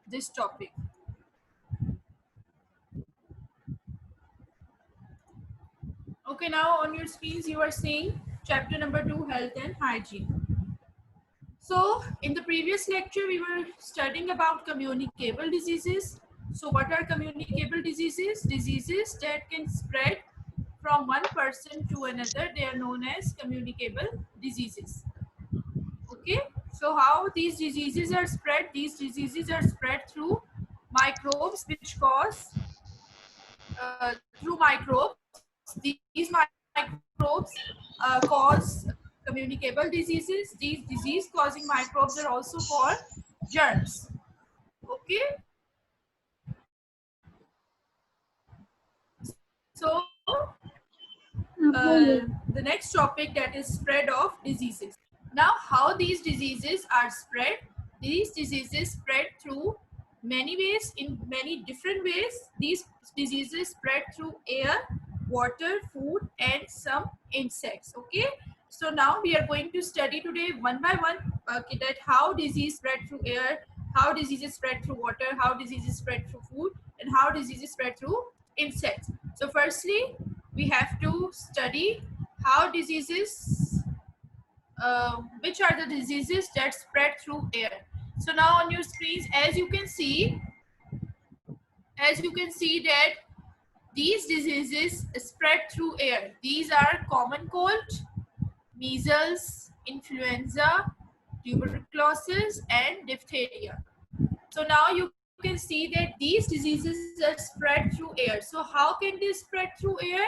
this topic. Okay, now on your screens you are seeing chapter number 2, health and hygiene. So in the previous lecture we were studying about communicable diseases. So what are communicable diseases? Diseases that can spread from one person to another. They are known as communicable diseases. Okay, so how these diseases are spread? These diseases are spread through microbes, which cause through microbes. These microbes cause communicable diseases. These disease causing microbes are also called germs. Okay, so the next topic, that is spread of diseases. Now, how these diseases are spread? These diseases spread through many ways, in many different ways. These diseases spread through air, water, food, and some insects. Okay. So now we are going to study today one by one, that how disease spread through air, how diseases spread through water, how diseases spread through food, and how diseases spread through insects. So firstly, we have to study how diseases, which are the diseases that spread through air. So now on your screens, as you can see that these diseases spread through air. These are common cold, measles, influenza, tuberculosis, and diphtheria. So now you can see that these diseases are spread through air. So how can they spread through air?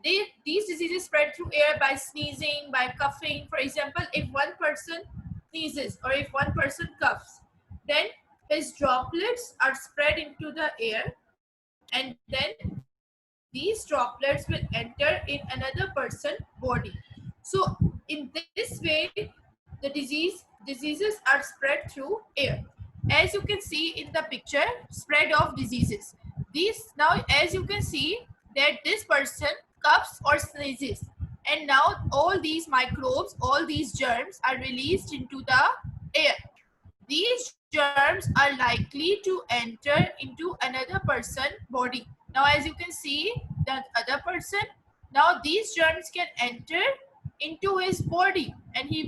These diseases spread through air by sneezing, by coughing. For example, if one person sneezes or if one person coughs, then his droplets are spread into the air, and then these droplets will enter in another person's body. So in this way, the diseases are spread through air. As you can see in the picture, spread of diseases. These now, as you can see that this person coughs or sneezes, and now all these microbes, all these germs are released into the air. These germs are likely to enter into another person's body. Now as you can see, the other person, now these germs can enter into his body, and he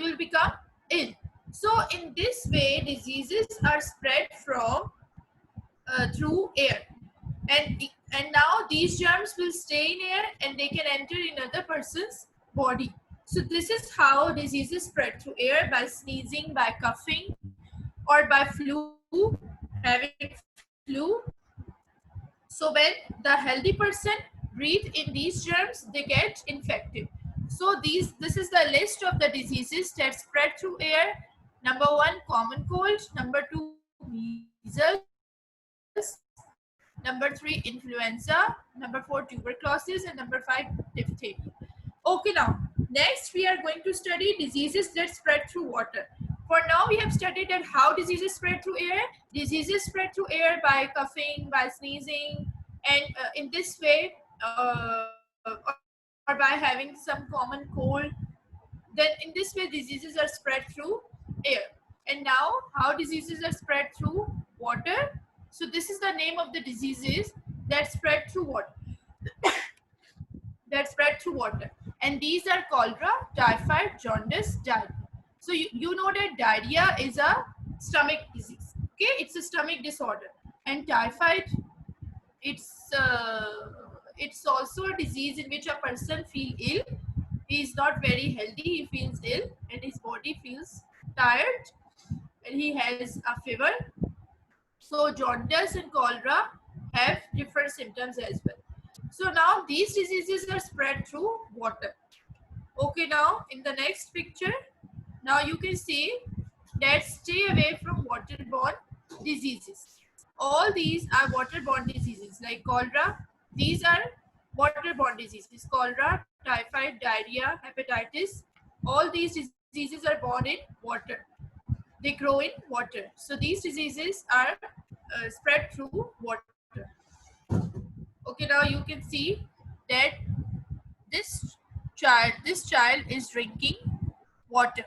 will become ill. So in this way, diseases are spread from through air, and now these germs will stay in air and they can enter in another person's body. So this is how diseases spread through air: by sneezing, by coughing, or by flu, having flu. So when the healthy person breathe in these germs, they get infected. So this is the list of the diseases that spread through air. Number 1, common cold. Number 2, measles. Number 3, influenza. Number 4, tuberculosis. And number 5, diphtheria. Okay, now next we are going to study diseases that spread through water. For now we have studied that how diseases spread through air. Diseases spread through air by coughing, by sneezing, and in this way, or by having some common cold. Then in this way diseases are spread through air. And now how diseases are spread through water. So this is the name of the diseases that spread through water. That spread through water, and these are cholera, typhoid, jaundice, diarrhea. So you know that diarrhea is a stomach disease. Okay, it's a stomach disorder. And typhoid, it's also a disease in which a person feels ill. He is not very healthy, he feels ill, and his body feels tired, and he has a fever. So jaundice and cholera have different symptoms as well. So now these diseases are spread through water. Okay, now in the next picture, now you can see that stay away from waterborne diseases. All these are waterborne diseases like cholera. These are waterborne diseases: cholera, typhoid, diarrhea, hepatitis. All these diseases are born in water. They grow in water. So these diseases are spread through water. Okay, now you can see that this child is drinking water.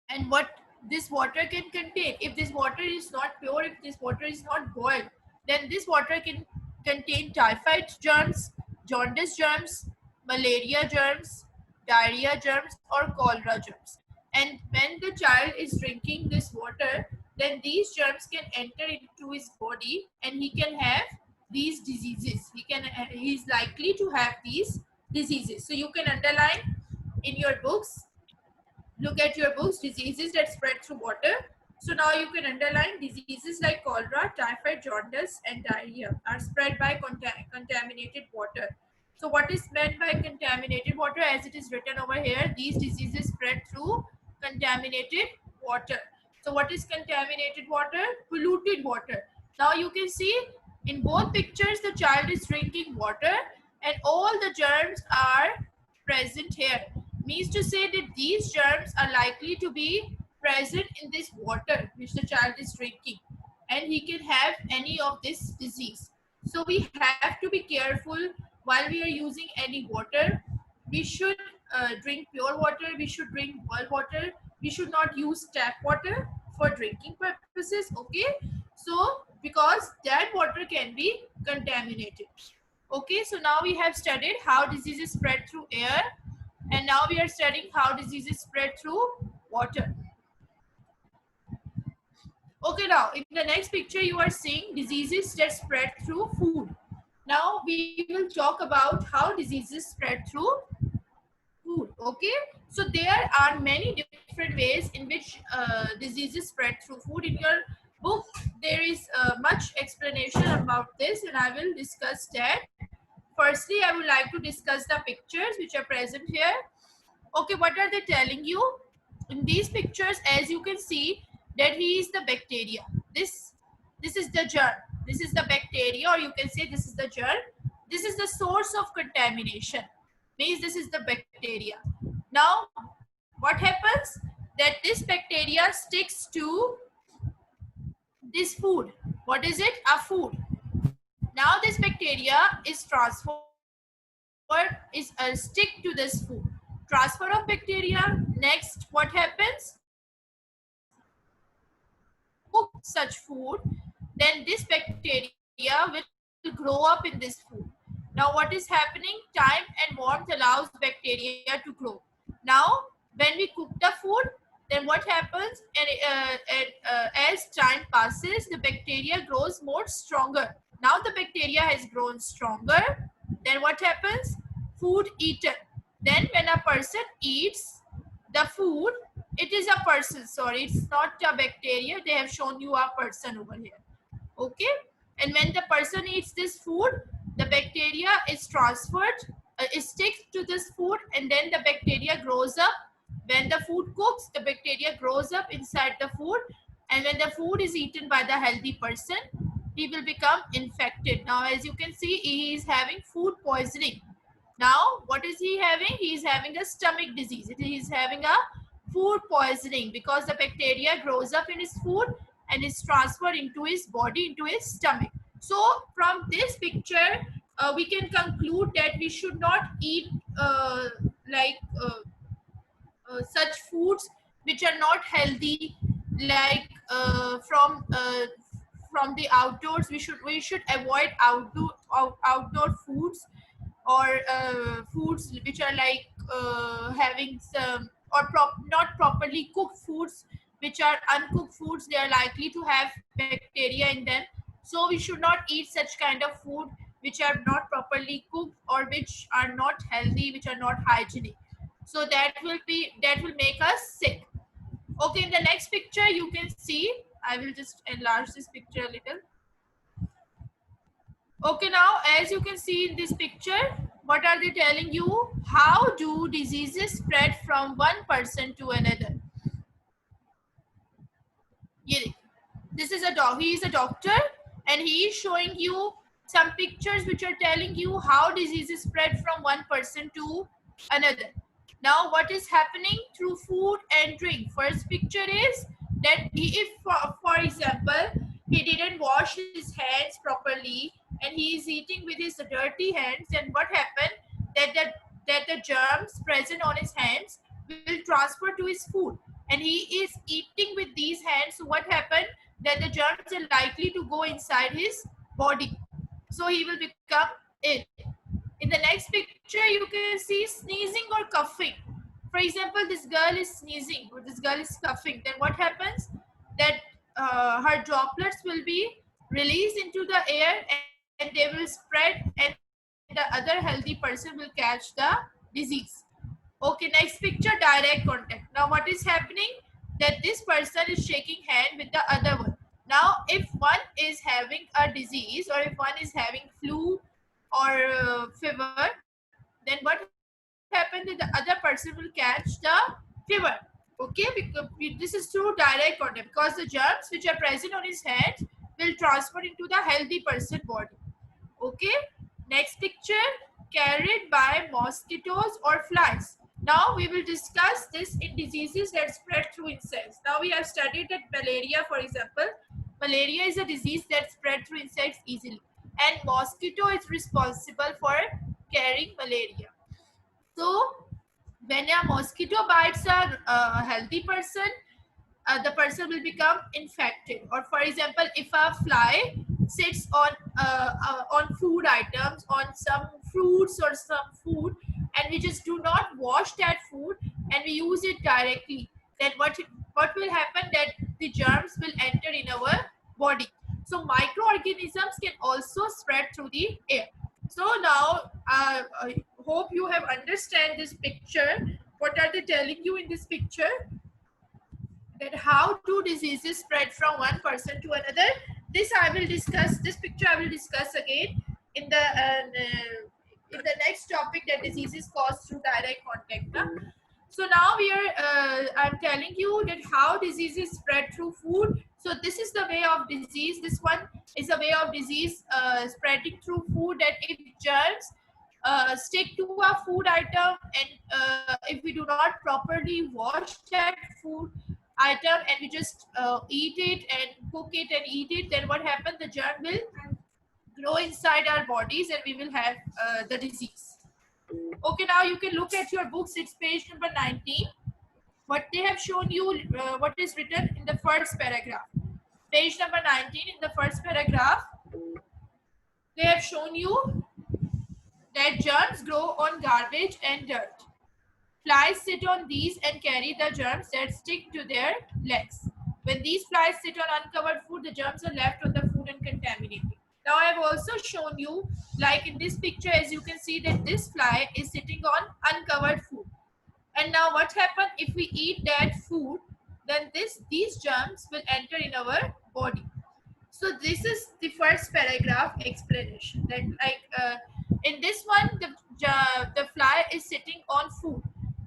And what this water can contain. If this water is not pure, if this water is not boiled, then this water can contain typhoid germs, jaundice germs, malaria germs, diarrhea germs, or cholera germs. And when the child is drinking this water, then these germs can enter into his body and he can have these diseases. He is likely to have these diseases. So you can underline in your books, look at your books, diseases that spread through water. So now you can underline diseases like cholera, typhoid, jaundice, and diarrhea are spread by contaminated water. So what is meant by contaminated water? As it is written over here, these diseases spread through contaminated water. So what is contaminated water? Polluted water. Now you can see in both pictures the child is drinking water and all the germs are present here. Means to say that these germs are likely to be present in this water which the child is drinking, and he can have any of this disease. So we have to be careful while we are using any water. We should drink pure water, we should drink boiled water, we should not use tap water for drinking purposes, okay? So because that water can be contaminated. Okay, so now we have studied how diseases spread through air, and now we are studying how diseases spread through water. Okay, now in the next picture you are seeing diseases that spread through food. Now we will talk about how diseases spread through food. Okay, so there are many different ways in which diseases spread through food. In your book there is much explanation about this, and I will discuss that. Firstly, I would like to discuss the pictures which are present here. Okay, what are they telling you? In these pictures, as you can see, that he is the bacteria. This is the germ. This is the bacteria, or you can say this is the germ. This is the source of contamination. Means this is the bacteria. Now, what happens? That this bacteria sticks to this food. What is it? A food. Now this bacteria is transferred, stick to this food. Transfer of bacteria. Next, what happens? Cook such food, then this bacteria will grow up in this food. Now what is happening? Time and warmth allows bacteria to grow. Now when we cook the food, then what happens? And as time passes, the bacteria grows more stronger. Now the bacteria has grown stronger. Then what happens? Food eaten. Then when a person eats the food, it is a person, sorry, it's not a bacteria. They have shown you a person over here. Okay, and when the person eats this food, the bacteria is transferred, it sticks to this food, and then the bacteria grows up. When the food cooks, the bacteria grows up inside the food, and when the food is eaten by the healthy person, he will become infected. Now as you can see, he is having food poisoning. Now what is he having? He is having a stomach disease. He is having a food poisoning because the bacteria grows up in his food and is transferred into his body, into his stomach. So from this picture, we can conclude that we should not eat such foods which are not healthy, like from the outdoors. We should avoid outdoor foods, or foods which are like having some, or not properly cooked foods, which are uncooked foods. They are likely to have bacteria in them. So we should not eat such kind of food which are not properly cooked, or which are not healthy, which are not hygienic. So that will make us sick. Okay, in the next picture you can see, I will just enlarge this picture a little. Okay, now as you can see in this picture, what are they telling you? How do diseases spread from one person to another? This is he is a doctor, and he is showing you some pictures which are telling you how diseases spread from one person to another. Now what is happening through food and drink? First picture is that if for example he didn't wash his hands properly and he is eating with his dirty hands, then what happened? That the germs present on his hands will transfer to his food. and he is eating with these hands, so what happened, that the germs are likely to go inside his body, so he will become ill. In the next picture you can see sneezing or coughing. For example, this girl is sneezing or this girl is coughing, then what happens, that her droplets will be released into the air and they will spread, and the other healthy person will catch the disease. Okay, next picture, direct contact. Now what is happening, that this person is shaking hand with the other one. Now if one is having a disease, or if one is having flu or fever, then what happened, that the other person will catch the fever. Okay, because this is through direct contact, because the germs which are present on his hand will transfer into the healthy person body. Okay, next picture, carried by mosquitoes or flies. Now we will discuss this in diseases that spread through insects. Now we have studied that malaria, for example. Malaria is a disease that spread through insects easily, and mosquito is responsible for carrying malaria. So when a mosquito bites a healthy person, the person will become infected. Or for example, if a fly sits on food items, on some fruits or some food, and we just do not wash that food and we use it directly, then what will happen, that the germs will enter in our body. So microorganisms can also spread through the air. So now I hope you have understand this picture. What are they telling you in this picture? That how do diseases spread from one person to another. This I will discuss, this picture I will discuss again in the next topic, that diseases caused through direct contact. So now we are I'm telling you that how diseases spread through food. So this is the way of disease, this one is a way of disease spreading through food, that if germs stick to a food item, and if we do not properly wash that food item and we just eat it and cook it and eat it, then what happens, the germ will grow inside our bodies and we will have the disease. Okay, now you can look at your books, it's page number 19. What they have shown you, what is written in the first paragraph. Page number 19, in the first paragraph, they have shown you that germs grow on garbage and dirt. Flies sit on these and carry the germs that stick to their legs. When these flies sit on uncovered food, the germs are left on the food and contaminated. Now I have also shown you, like in this picture, as you can see that this fly is sitting on uncovered food. And now what happens if we eat that food, then these germs will enter in our body. So this is the first paragraph explanation, that like in this one, the fly is sitting on food.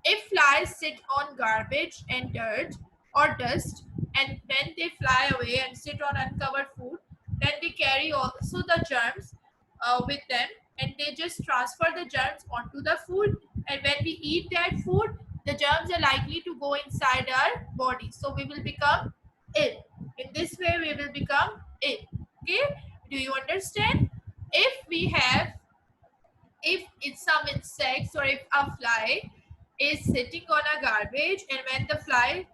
If flies sit on garbage and dirt or dust, and when they fly away and sit on uncovered food, then they carry also the germs with them, and they just transfer the germs onto the food, and when we eat that food, the germs are likely to go inside our body, so we will become ill. In this way we will become ill. Okay, do you understand? If we have, if it's some insects, or if a fly is sitting on a garbage, and when the fly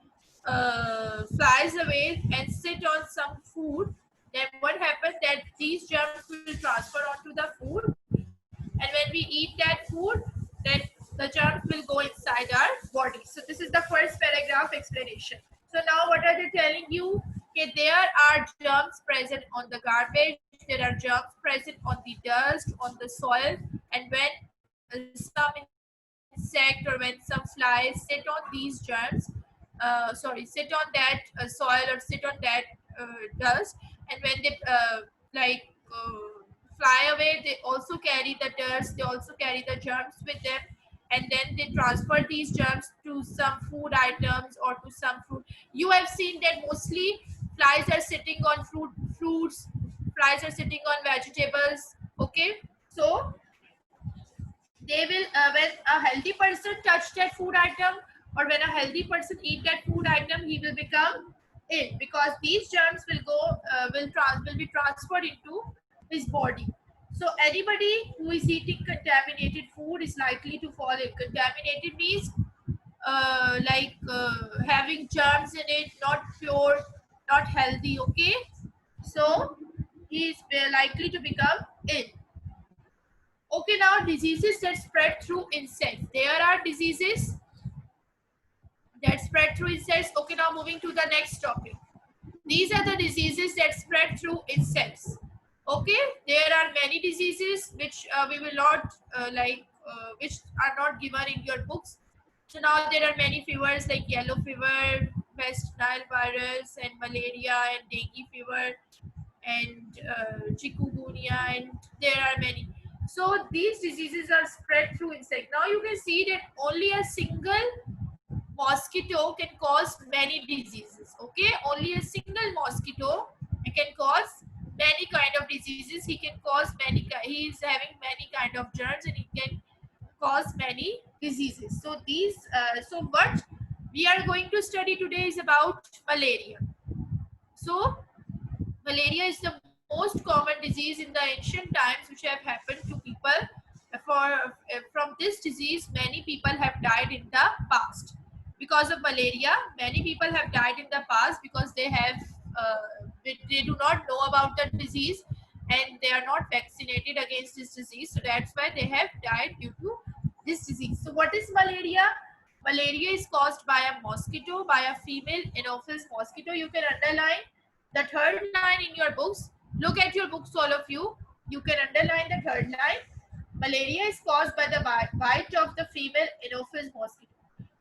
flies away and sit on some food, then what happens, that these germs will transfer onto the food, and when we eat that food, then the germs will go inside our body. So this is the first paragraph explanation. So now what are they telling you? Okay, there are germs present on the garbage, there are germs present on the dust, on the soil, and when some insect or when some flies sit on these germs, sit on that soil or sit on that dust, and when they fly away, they also carry the dust, they also carry the germs with them, and then they transfer these germs to some food items or to some fruit. You have seen that mostly flies are sitting on fruits, flies are sitting on vegetables. Okay, so they will when a healthy person touch that food item, or when a healthy person eat that food item, he will become ill, because these germs will go will be transferred into his body. So anybody who is eating contaminated food is likely to fall ill. Contaminated means having germs in it, not pure, not healthy. Okay, so he is likely to become ill. Okay, now diseases that spread through insects. There are diseases that spread through insects. Okay, now moving to the next topic. These are the diseases that spread through insects. Okay, there are many diseases which we will not which are not given in your books. So now there are many fevers like yellow fever, West Nile virus, and malaria, and dengue fever, and chikungunya, and there are many. So these diseases are spread through insect. Now you can see that only a single mosquito can cause many diseases. Okay, only a single mosquito can cause many kind of diseases. He can cause many. He is having many kind of germs, and he can cause many diseases. So these. So what we are going to study today is about malaria. So malaria is the most common disease in the ancient times which have happened to people. From this disease, many people have died in the past. Because of malaria, many people have died in the past because they do not know about the disease and they are not vaccinated against this disease. So that's why they have died due to this disease. So what is malaria? Malaria is caused by a mosquito, by a female Anopheles mosquito. You can underline the third line in your books. Look at your books, all of you. You can underline the third line. Malaria is caused by the bite of the female Anopheles mosquito.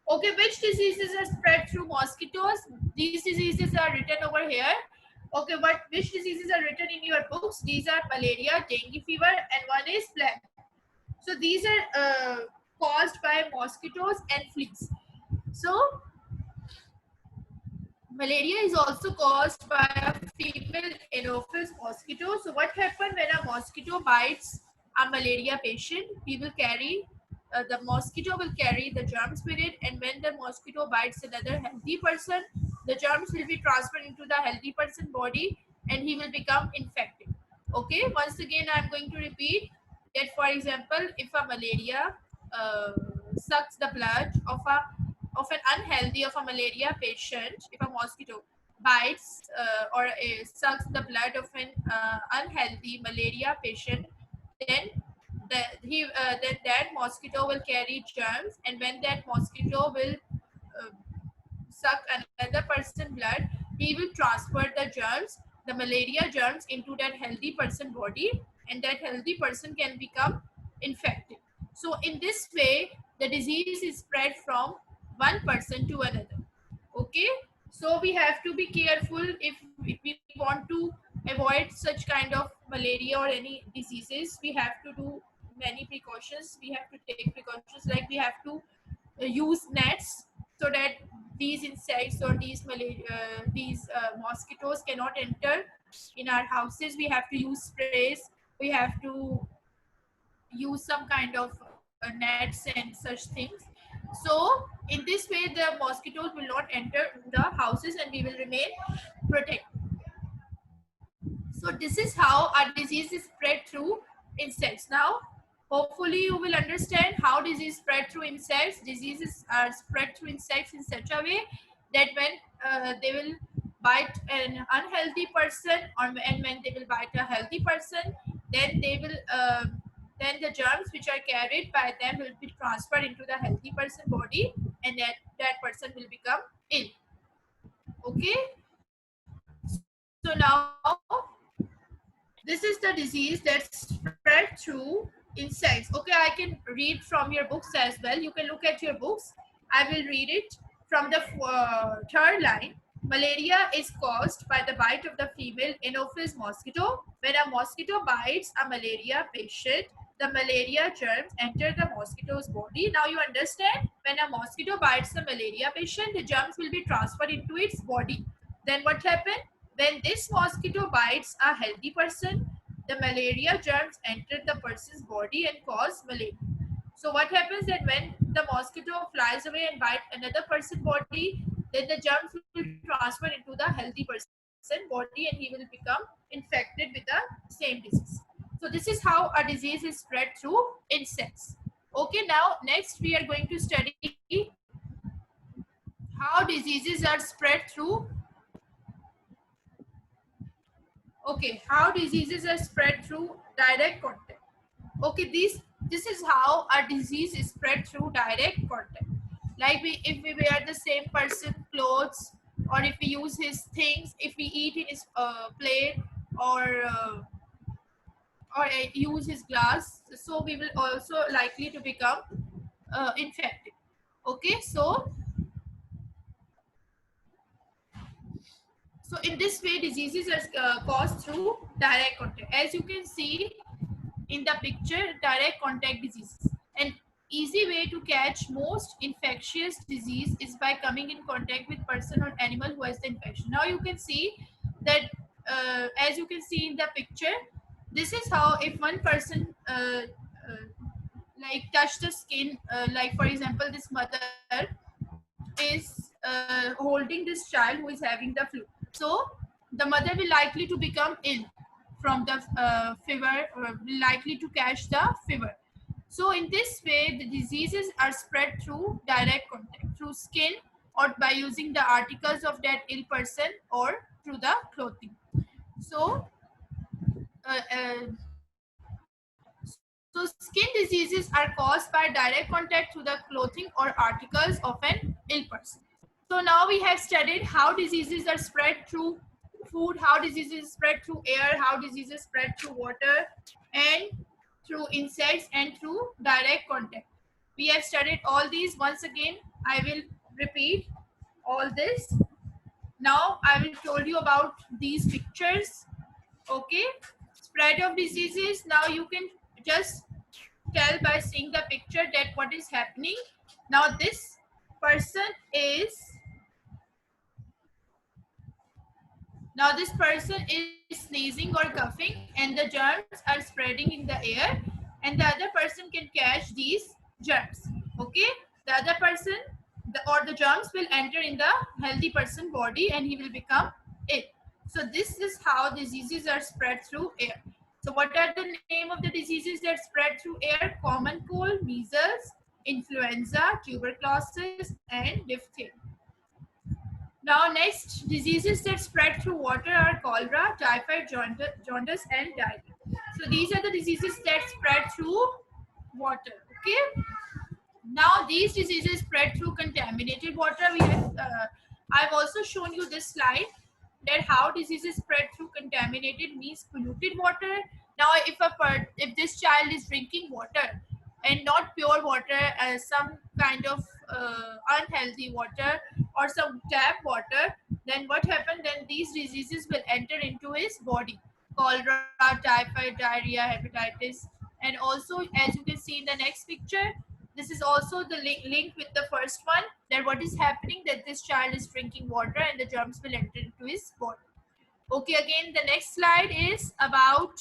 Okay, which diseases are spread through mosquitoes? These diseases are written over here. Okay, which diseases are written in your books? These are malaria, dengue fever, and one is plague. So these are caused by mosquitoes and fleas. So malaria is also caused by a female Anopheles mosquito. So what happens when a mosquito bites a malaria patient? He will carry the mosquito will carry the germs with it, and when the mosquito bites another healthy person, the germs will be transferred into the healthy person body, and he will become infected. Okay. Once again, I am going to repeat that. For example, if a malaria sucks the blood of an unhealthy of a malaria patient, if a mosquito bites or sucks the blood of an unhealthy malaria patient, then then that mosquito will carry germs, and when that mosquito will uh, suck another person's blood, he will transfer the germs, the malaria germs, into that healthy person body, and that healthy person can become infected. So in this way, the disease is spread from one person to another. Okay, so we have to be careful if we want to avoid such kind of malaria or any diseases. We have to do many precautions. We have to take precautions, like we have to use nets so that these insects or these mosquitoes cannot enter in our houses. We have to use sprays. We have to use some kind of nets and such things. So in this way, the mosquitoes will not enter the houses, and we will remain protected. So this is how our disease is spread through insects. Now, hopefully you will understand how disease spread through insects. Diseases are spread through insects in such a way that when they will bite an unhealthy person, and when they will bite a healthy person, then they will then the germs which are carried by them will be transferred into the healthy person body, and that person will become ill. Okay. So now this is the disease that spread through insects. Okay, I can read from your books as well. You can look at your books. I will read it from the third line. Malaria is caused by the bite of the female Anopheles mosquito. When a mosquito bites a malaria patient, the malaria germs enter the mosquito's body. Now you understand, when a mosquito bites the malaria patient, the germs will be transferred into its body. Then what happened? When this mosquito bites a healthy person, the malaria germs enter the person's body and cause malaria. So what happens that when the mosquito flies away and bites another person's body, then the germs will transfer into the healthy person's body, and he will become infected with the same disease. So this is how a disease is spread through insects. Okay, now next we are going to study how diseases are spread through. Okay, how diseases are spread through direct contact. Okay, this is how a disease is spread through direct contact. Like if we wear the same person clothes, or if we use his things, if we eat in his plate, or use his glass, so we will also likely to become infected. Okay, so in this way diseases are caused through direct contact. As you can see in the picture, direct contact diseases. An easy way to catch most infectious disease is by coming in contact with person or animal who has the infection. Now you can see that as you can see in the picture, this is how if one person like touch the skin, like for example this mother is holding this child who is having the flu, so the mother will likely to become ill from the fever, or will likely to catch the fever. So in this way the diseases are spread through direct contact, through skin, or by using the articles of that ill person, or through the clothing. So so skin diseases are caused by direct contact through the clothing or articles of an ill person. So now we have studied how diseases are spread through food, how diseases spread through air, how diseases spread through water, and through insects, and through direct contact. We have studied all these. Once again, I will repeat all this. Now I will told you about these pictures. Okay, spread of diseases. Now you can just tell by seeing the picture that what is happening. Now this person is sneezing or coughing, and the germs are spreading in the air, and the other person can catch these germs. Okay, the other person, or the germs will enter in the healthy person body, and he will become ill. So this is how diseases are spread through air. So what are the name of the diseases that spread through air? Common cold, measles, influenza, tuberculosis, and diphtheria. Now, next diseases that spread through water are cholera, typhoid, jaundice, and diarrhea. So these are the diseases that spread through water. Okay. Now these diseases spread through contaminated water. I've also shown you this slide, that how diseases spread through contaminated means polluted water. Now if this child is drinking water and not pure water, some kind of unhealthy water or some tap water, then what happened? Then these diseases will enter into his body: cholera, typhoid, diarrhea, hepatitis. And also, as you can see in the next picture, this is also the link with the first one, that what is happening, that this child is drinking water and the germs will enter into his body. Okay, again the next slide is about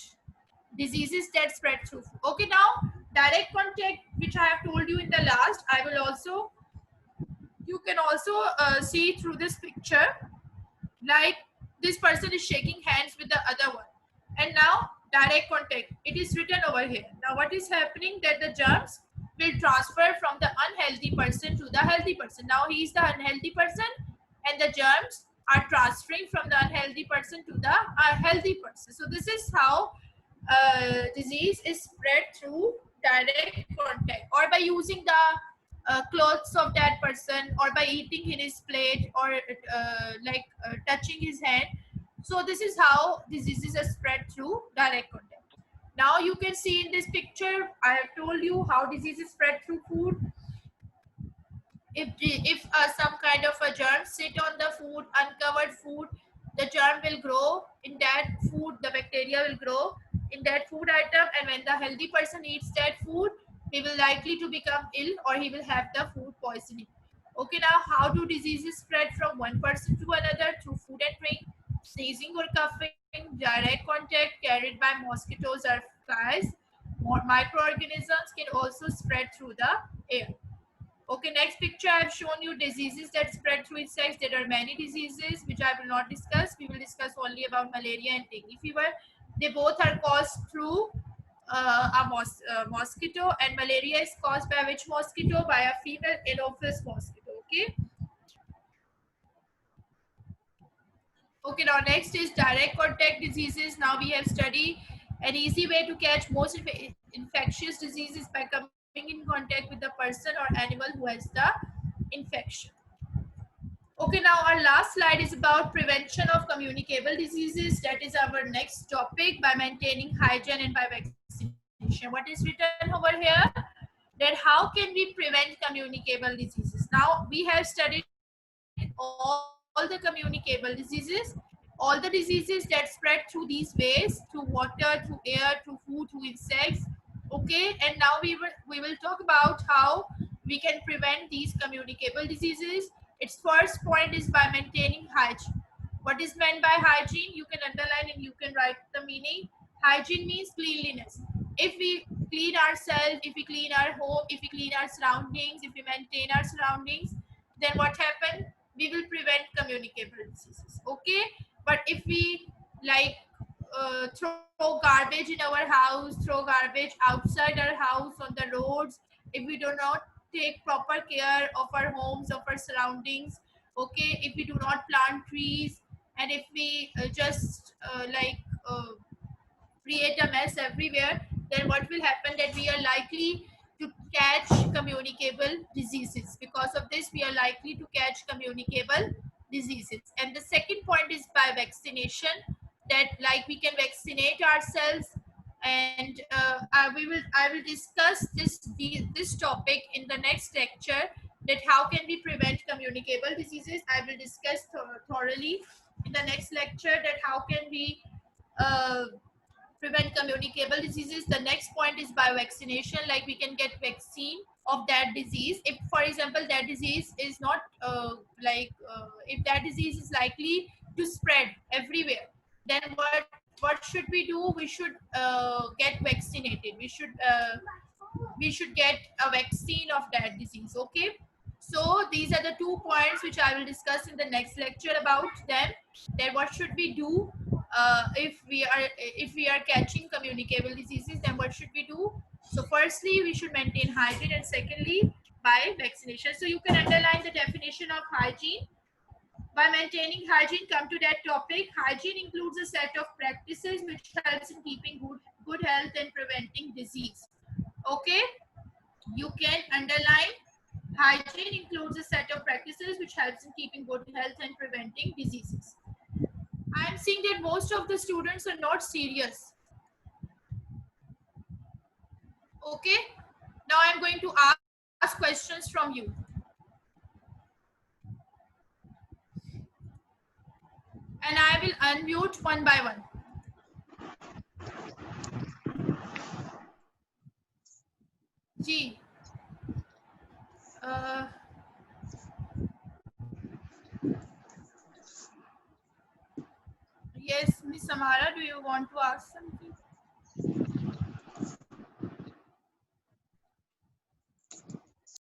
diseases that spread through food. Okay, now direct contact, which I have told you in the last, I will also, you can also see through this picture, like this person is shaking hands with the other one, and now direct contact, it is written over here. Now what is happening, that the germs will transfer from the unhealthy person to the healthy person. Now he is the unhealthy person, and the germs are transferring from the unhealthy person to the healthy person. So this is how disease is spread through direct contact, or by using the clothes of that person, or by eating in his plate, or touching his hand. So this is how diseases are spread through direct contact. Now you can see in this picture, I have told you how diseases spread through food. If some kind of a germ sit on the food, uncovered food, the germ will grow in that food, the bacteria will grow in that food item, and when the healthy person eats that food, he will likely to become ill, or he will have the food poisoning. Okay, now how do diseases spread from one person to another? Through food and drink, sneezing or coughing, direct contact carried by mosquitoes or flies. More microorganisms can also spread through the air. Okay, next picture I have shown you diseases that spread through insects. There are many diseases which I will not discuss. We will discuss only about malaria and dengue fever. They both are caused through mosquito, and malaria is caused by which mosquito? By a female Anopheles mosquito. Okay. Okay, now next is direct contact diseases. Now we have studied an easy way to catch most infectious diseases by coming in contact with the person or animal who has the infection. Okay, now our last slide is about prevention of communicable diseases. That is our next topic, by maintaining hygiene and by vaccination. What is written over here? That how can we prevent communicable diseases? Now we have studied all the communicable diseases, all the diseases that spread through these ways, through water, through air, through food, through insects. Okay, and now we will talk about how we can prevent these communicable diseases. Its first point is by maintaining hygiene. What is meant by hygiene? You can underline and you can write the meaning. Hygiene means cleanliness. If we clean ourselves, if we clean our home, if we clean our surroundings, if we maintain our surroundings, then what happens? We will prevent communicable diseases. Okay, but if we like throw garbage in our house, throw garbage outside our house on the roads, if we do not take proper care of our homes, of our surroundings, okay, if we do not plant trees, and if we just create a mess everywhere, then what will happen, that we are likely to catch communicable diseases. Because of this, we are likely to catch communicable diseases. And the second point is by vaccination, that like we can vaccinate ourselves. And I will discuss this topic in the next lecture, that how can we prevent communicable diseases. I will discuss thoroughly in the next lecture, that how can we uh, prevent communicable diseases. The next point is by vaccination, like we can get vaccine of that disease. If for example that disease is not if that disease is likely to spread everywhere, then what should we do? We should get vaccinated. We should get a vaccine of that disease. Okay, so these are the 2 points which I will discuss in the next lecture about them. Then what should we do if we are catching communicable diseases? Then what should we do? So firstly, we should maintain hygiene, and secondly, by vaccination. So you can underline the definition of hygiene. By maintaining hygiene, come to that topic. Hygiene includes a set of practices which helps in keeping good health and preventing disease. Okay, you can underline hygiene includes a set of practices which helps in keeping good health and preventing diseases. I am seeing that most of the students are not serious. Okay, now I am going to ask questions from you. And I will unmute one by one. G. Uh, yes, Miss Samara, do you want to ask something?